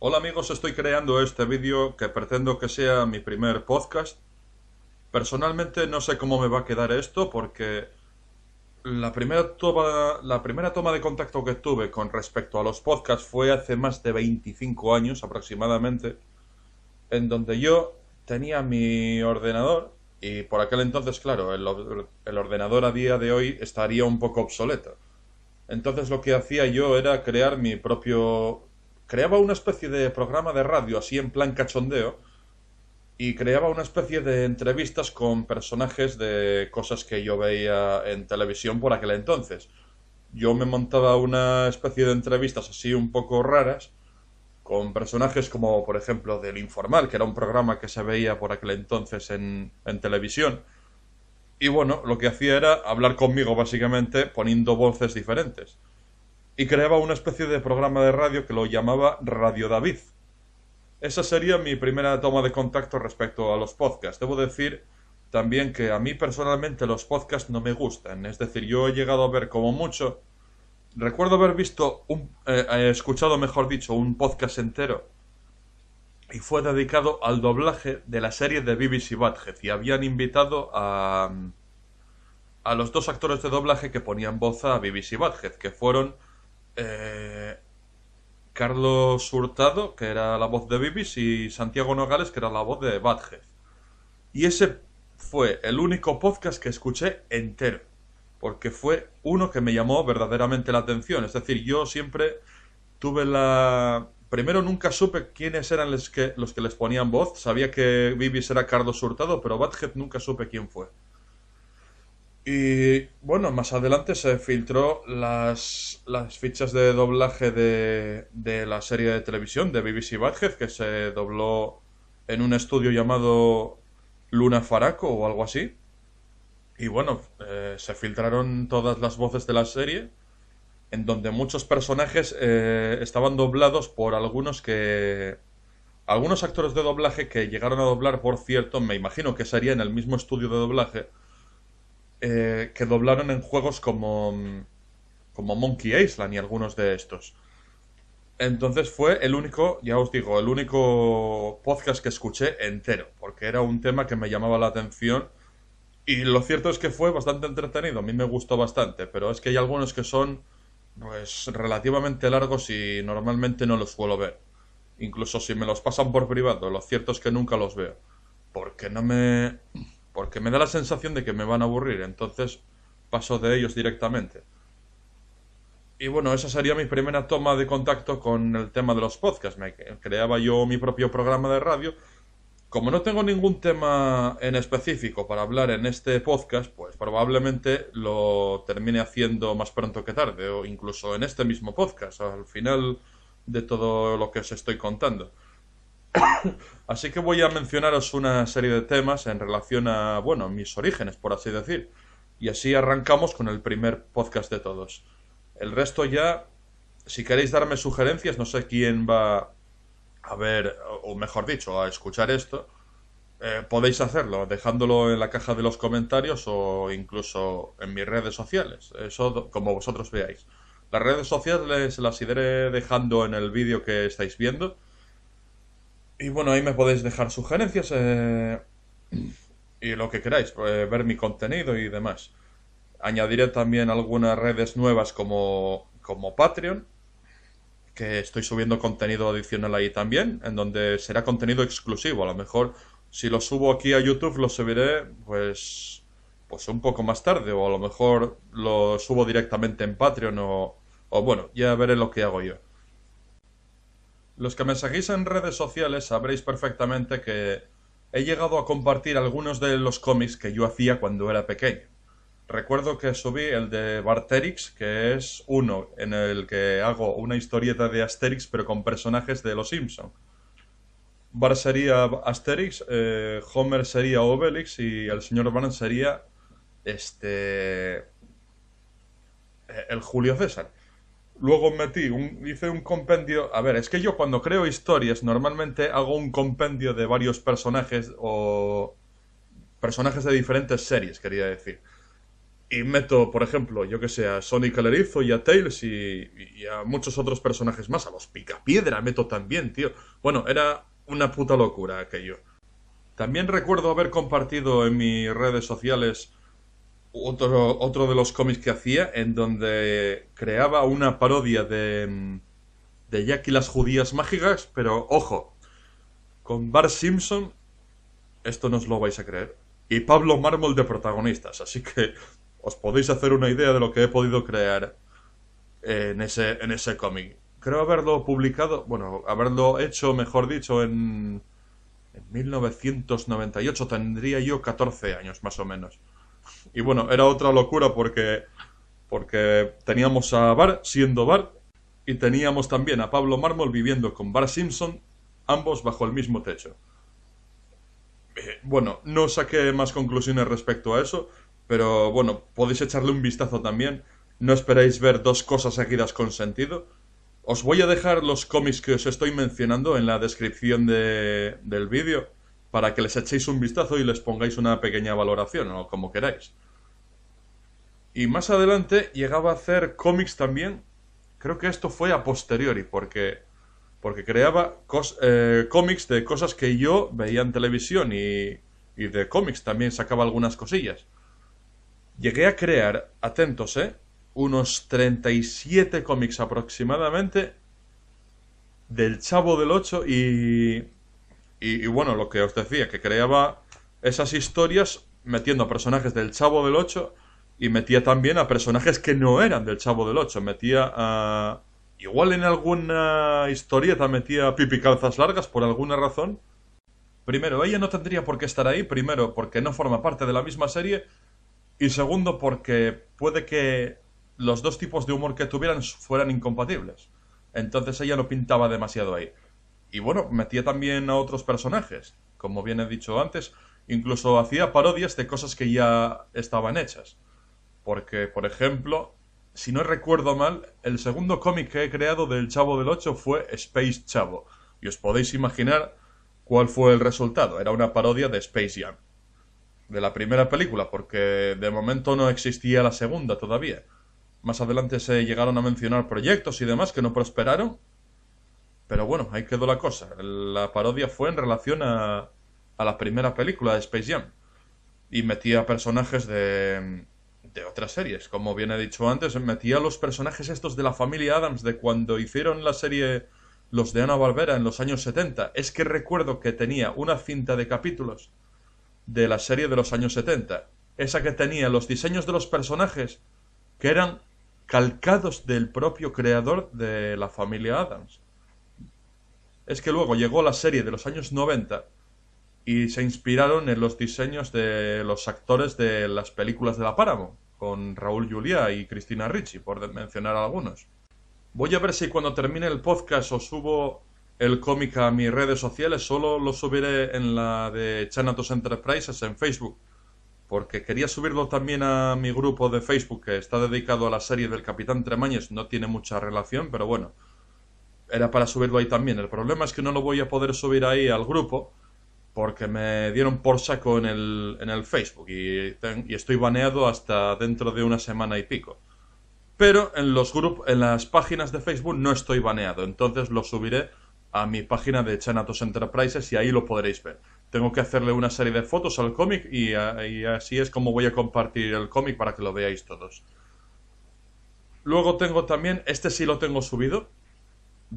Hola amigos, estoy creando este vídeo que pretendo que sea mi primer podcast. Personalmente no sé cómo me va a quedar esto porque la primera toma de contacto que tuve con respecto a los podcasts fue hace más de 25 años aproximadamente, en donde yo tenía mi ordenador y por aquel entonces, claro, el ordenador a día de hoy estaría un poco obsoleto. Entonces lo que hacía yo era crear mi propio... Creaba una especie de programa de radio así en plan cachondeo y creaba una especie de entrevistas con personajes de cosas que yo veía en televisión por aquel entonces. Yo me montaba una especie de entrevistas así un poco raras con personajes como por ejemplo del Informal, que era un programa que se veía por aquel entonces en televisión. Y bueno, lo que hacía era hablar conmigo básicamente poniendo voces diferentes y creaba una especie de programa de radio que lo llamaba Radio David. Esa sería mi primera toma de contacto respecto a los podcasts. Debo decir también que a mí personalmente los podcasts no me gustan. Es decir, yo he llegado a ver como mucho... Recuerdo haber visto escuchado mejor dicho, un podcast entero y fue dedicado al doblaje de la serie de BBC Badhead y habían invitado a los dos actores de doblaje que ponían voz a BBC Badhead, que fueron eh, Carlos Hurtado, que era la voz de Bibis, y Santiago Nogales, que era la voz de Badhead. Y ese fue el único podcast que escuché entero, porque fue uno que me llamó verdaderamente la atención. Es decir, yo siempre tuve la... Primero nunca supe quiénes eran los que les ponían voz. Sabía que Bibis era Carlos Hurtado, pero Badhead nunca supe quién fue. Y bueno, más adelante se filtró las fichas de doblaje de la serie de televisión de BBC Badhead, que se dobló en un estudio llamado Luna Faraco o algo así. Y bueno, se filtraron todas las voces de la serie, en donde muchos personajes estaban doblados por algunos actores de doblaje que llegaron a doblar, por cierto, me imagino que sería en el mismo estudio de doblaje que doblaron en juegos como Monkey Island y algunos de estos. Entonces fue el único, ya os digo, el único podcast que escuché entero, porque era un tema que me llamaba la atención y lo cierto es que fue bastante entretenido, a mí me gustó bastante, pero es que hay algunos que son pues relativamente largos y normalmente no los suelo ver. Incluso si me los pasan por privado, lo cierto es que nunca los veo, porque no me porque me da la sensación de que me van a aburrir, entonces paso de ellos directamente. Y bueno, esa sería mi primera toma de contacto con el tema de los podcasts. Me creaba yo mi propio programa de radio. Como no tengo ningún tema en específico para hablar en este podcast, pues probablemente lo termine haciendo más pronto que tarde, o incluso en este mismo podcast, al final de todo lo que os estoy contando. Así que voy a mencionaros una serie de temas en relación a, bueno, mis orígenes, por así decir. Y así arrancamos con el primer podcast de todos. El resto ya, si queréis darme sugerencias, no sé quién va a ver, o mejor dicho, a escuchar esto, podéis hacerlo dejándolo en la caja de los comentarios o incluso en mis redes sociales. Eso como vosotros veáis. Las redes sociales las iré dejando en el vídeo que estáis viendo. Y bueno, ahí me podéis dejar sugerencias y lo que queráis, ver mi contenido y demás. Añadiré también algunas redes nuevas como Patreon, que estoy subiendo contenido adicional ahí también, en donde será contenido exclusivo. A lo mejor si lo subo aquí a YouTube lo subiré pues un poco más tarde, o a lo mejor lo subo directamente en Patreon o bueno, ya veré lo que hago yo. Los que me seguís en redes sociales sabréis perfectamente que he llegado a compartir algunos de los cómics que yo hacía cuando era pequeño. Recuerdo que subí el de Barterix, que es uno en el que hago una historieta de Asterix pero con personajes de Los Simpson. Bart sería Asterix, Homer sería Obelix y el señor Burns sería el Julio César. Luego hice un compendio. A ver, es que yo cuando creo historias normalmente hago un compendio de varios personajes o personajes de diferentes series, quería decir. y meto, por ejemplo, yo que sé, a Sonic el Erizo y a Tails y a muchos otros personajes más. A los Picapiedra meto también, tío. Bueno, era una puta locura aquello. También recuerdo haber compartido en mis redes sociales otro de los cómics que hacía, en donde creaba una parodia de Jack y las judías mágicas, pero ojo, con Bart Simpson, esto no os lo vais a creer, y Pablo Mármol de protagonistas, así que os podéis hacer una idea de lo que he podido crear en ese cómic. Creo haberlo publicado, bueno, haberlo hecho, mejor dicho, en 1998, tendría yo 14 años más o menos. Y bueno, era otra locura porque teníamos a Bart siendo Bart y teníamos también a Pablo Mármol viviendo con Bart Simpson, ambos bajo el mismo techo. Bueno, no saqué más conclusiones respecto a eso, pero bueno, podéis echarle un vistazo también. No esperéis ver dos cosas seguidas con sentido. Os voy a dejar los cómics que os estoy mencionando en la descripción del vídeo para que les echéis un vistazo y les pongáis una pequeña valoración o como queráis. Y más adelante llegaba a hacer cómics también. Creo que esto fue a posteriori porque creaba cómics de cosas que yo veía en televisión y de cómics también sacaba algunas cosillas. Llegué a crear, atentos, unos 37 cómics aproximadamente del Chavo del Ocho y bueno, lo que os decía, que creaba esas historias metiendo a personajes del Chavo del Ocho y metía también a personajes que no eran del Chavo del Ocho. Metía a... Igual en alguna historieta metía a Pipi Calzas Largas por alguna razón. Primero, ella no tendría por qué estar ahí. Primero, porque no forma parte de la misma serie. Y segundo, porque puede que los dos tipos de humor que tuvieran fueran incompatibles. Entonces ella no pintaba demasiado ahí. Y bueno, metía también a otros personajes. Como bien he dicho antes, incluso hacía parodias de cosas que ya estaban hechas. Porque, por ejemplo, si no recuerdo mal, el segundo cómic que he creado del Chavo del Ocho fue Space Chavo. Y os podéis imaginar cuál fue el resultado. Era una parodia de Space Jam. De la primera película, porque de momento no existía la segunda todavía. Más adelante se llegaron a mencionar proyectos y demás que no prosperaron. Pero bueno, ahí quedó la cosa. La parodia fue en relación a la primera película de Space Jam. Y metía personajes de otras series. Como bien he dicho antes, metía los personajes estos de la familia Addams de cuando hicieron la serie los de Hanna-Barbera en los años 70. Es que recuerdo que tenía una cinta de capítulos de la serie de los años 70. Esa que tenía los diseños de los personajes que eran calcados del propio creador de la familia Addams. Es que luego llegó la serie de los años 90 y se inspiraron en los diseños de los actores de las películas de la Paramount, con Raúl Juliá y Cristina Ricci, por mencionar algunos. Voy a ver si cuando termine el podcast os subo el cómic a mis redes sociales. Solo lo subiré en la de Chanatos Enterprises en Facebook, porque quería subirlo también a mi grupo de Facebook que está dedicado a la serie del Capitán Tremañes. No tiene mucha relación, pero bueno, era para subirlo ahí también. El problema es que no lo voy a poder subir ahí al grupo porque me dieron por saco en el Facebook y estoy baneado hasta dentro de una semana y pico. Pero en los grupos, en las páginas de Facebook no estoy baneado, entonces lo subiré a mi página de Chanatos Enterprises y ahí lo podréis ver. Tengo que hacerle una serie de fotos al cómic y así es como voy a compartir el cómic para que lo veáis todos. Luego tengo también, este sí lo tengo subido,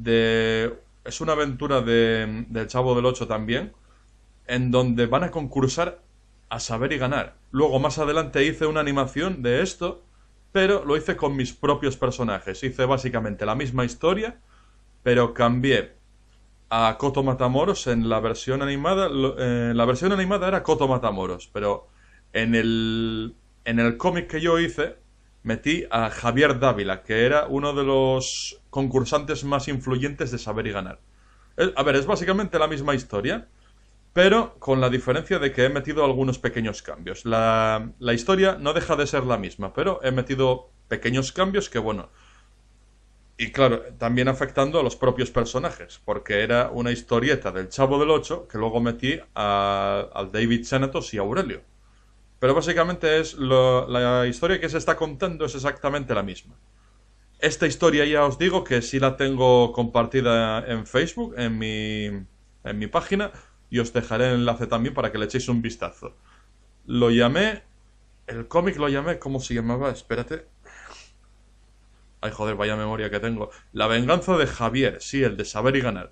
es una aventura del Chavo del Ocho también, en donde van a concursar a saber y ganar. Luego más adelante hice una animación de esto, pero lo hice con mis propios personajes. Hice básicamente la misma historia, pero cambié a Coto Matamoros en la versión animada. La versión animada era Coto Matamoros, pero en el cómic que yo hice metí a Javier Dávila, que era uno de los concursantes más influyentes de Saber y Ganar. A ver, es básicamente la misma historia, pero con la diferencia de que he metido algunos pequeños cambios. La historia no deja de ser la misma, pero he metido pequeños cambios que, bueno... Y claro, también afectando a los propios personajes, porque era una historieta del Chavo del Ocho que luego metí al David Chanatos y a Aurelio. Pero básicamente la historia que se está contando es exactamente la misma. Esta historia ya os digo que sí la tengo compartida en Facebook, en mi página, y os dejaré el enlace también para que le echéis un vistazo. Lo llamé... El cómic lo llamé... ¿Cómo se llamaba? Espérate. Ay, joder, vaya memoria que tengo. La venganza de Javier, sí, el de saber y ganar.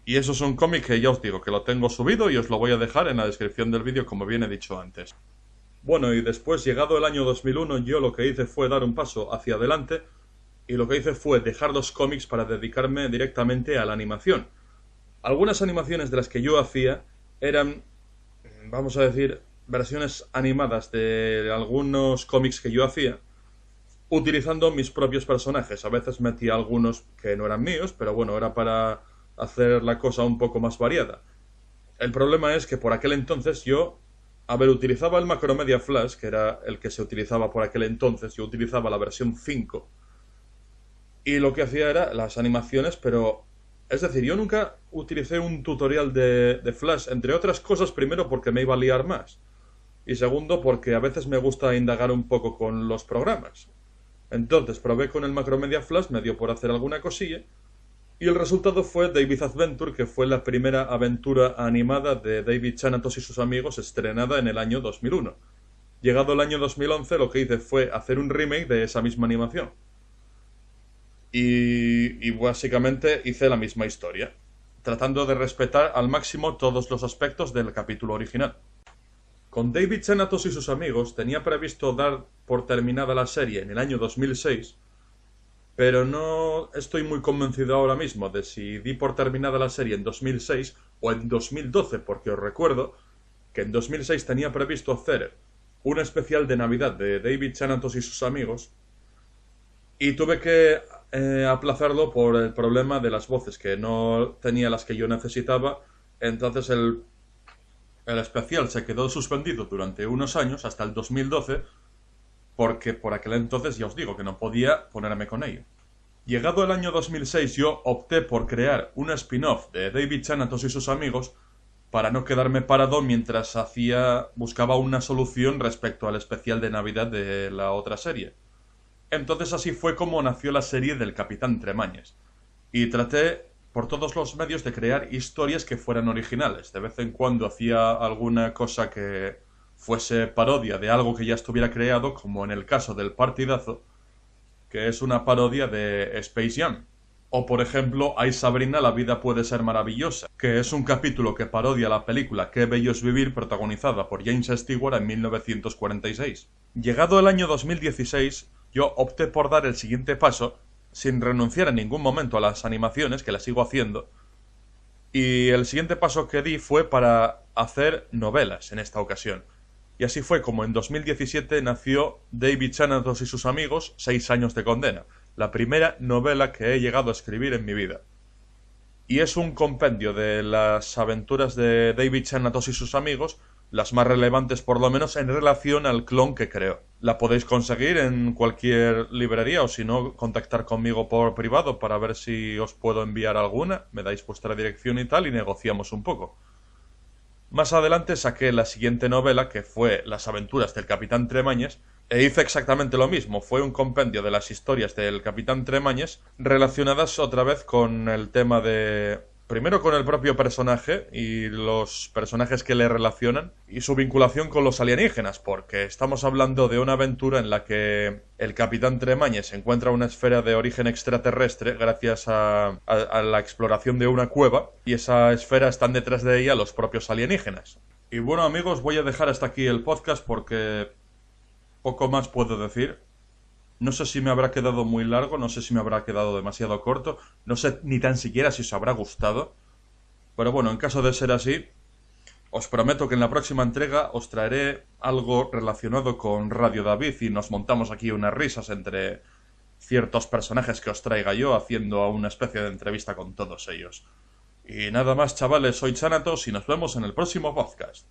Y eso es un cómic que ya os digo que lo tengo subido y os lo voy a dejar en la descripción del vídeo como bien he dicho antes. Bueno, y después, llegado el año 2001, yo lo que hice fue dar un paso hacia adelante y lo que hice fue dejar los cómics para dedicarme directamente a la animación. Algunas animaciones de las que yo hacía eran, vamos a decir, versiones animadas de algunos cómics que yo hacía, utilizando mis propios personajes. A veces metía algunos que no eran míos, pero bueno, era para hacer la cosa un poco más variada. El problema es que por aquel entonces yo, utilizaba el Macromedia Flash, que era el que se utilizaba por aquel entonces, yo utilizaba la versión 5, y lo que hacía era las animaciones, pero... Es decir, yo nunca utilicé un tutorial de Flash, entre otras cosas, primero porque me iba a liar más, y segundo porque a veces me gusta indagar un poco con los programas. Entonces probé con el Macromedia Flash, me dio por hacer alguna cosilla, y el resultado fue David Adventure, que fue la primera aventura animada de David Chanatos y sus amigos, estrenada en el año 2001. Llegado el año 2011, lo que hice fue hacer un remake de esa misma animación. Y básicamente hice la misma historia, tratando de respetar al máximo todos los aspectos del capítulo original. Con David Chanatos y sus amigos tenía previsto dar por terminada la serie en el año 2006, pero no estoy muy convencido ahora mismo de si di por terminada la serie en 2006 o en 2012, porque os recuerdo que en 2006 tenía previsto hacer un especial de Navidad de David Chanatos y sus amigos y tuve que aplazarlo por el problema de las voces, que no tenía las que yo necesitaba. Entonces el especial se quedó suspendido durante unos años, hasta el 2012, porque por aquel entonces ya os digo que no podía ponerme con ello. Llegado el año 2006 yo opté por crear un spin-off de David Chanatos y sus amigos para no quedarme parado mientras buscaba una solución respecto al especial de Navidad de la otra serie. Entonces así fue como nació la serie del Capitán Tremañes. Y traté por todos los medios de crear historias que fueran originales. De vez en cuando hacía alguna cosa que fuese parodia de algo que ya estuviera creado, como en el caso del Partidazo, que es una parodia de Space Jam. O por ejemplo, Ay Sabrina, la vida puede ser maravillosa, que es un capítulo que parodia la película Qué bello es vivir, protagonizada por James Stewart en 1946. Llegado el año 2016, yo opté por dar el siguiente paso, sin renunciar en ningún momento a las animaciones, que las sigo haciendo, y el siguiente paso que di fue para hacer novelas en esta ocasión. Y así fue como en 2017 nació David Chanatos y sus amigos, 6 años de condena, la primera novela que he llegado a escribir en mi vida. Y es un compendio de las aventuras de David Chanatos y sus amigos, las más relevantes por lo menos en relación al clon que creó. La podéis conseguir en cualquier librería o si no, contactar conmigo por privado para ver si os puedo enviar alguna, me dais vuestra dirección y tal y negociamos un poco. Más adelante saqué la siguiente novela, que fue Las aventuras del Capitán Tremañes, e hice exactamente lo mismo. Fue un compendio de las historias del Capitán Tremañes relacionadas otra vez con el tema de... Primero con el propio personaje y los personajes que le relacionan y su vinculación con los alienígenas, porque estamos hablando de una aventura en la que el Capitán Tremañes encuentra una esfera de origen extraterrestre gracias a la exploración de una cueva y esa esfera están detrás de ella los propios alienígenas. Y bueno amigos, voy a dejar hasta aquí el podcast porque poco más puedo decir. No sé si me habrá quedado muy largo, no sé si me habrá quedado demasiado corto, no sé ni tan siquiera si os habrá gustado. Pero bueno, en caso de ser así, os prometo que en la próxima entrega os traeré algo relacionado con Radio David y nos montamos aquí unas risas entre ciertos personajes que os traiga yo haciendo una especie de entrevista con todos ellos. Y nada más chavales, soy Chanatos y nos vemos en el próximo podcast.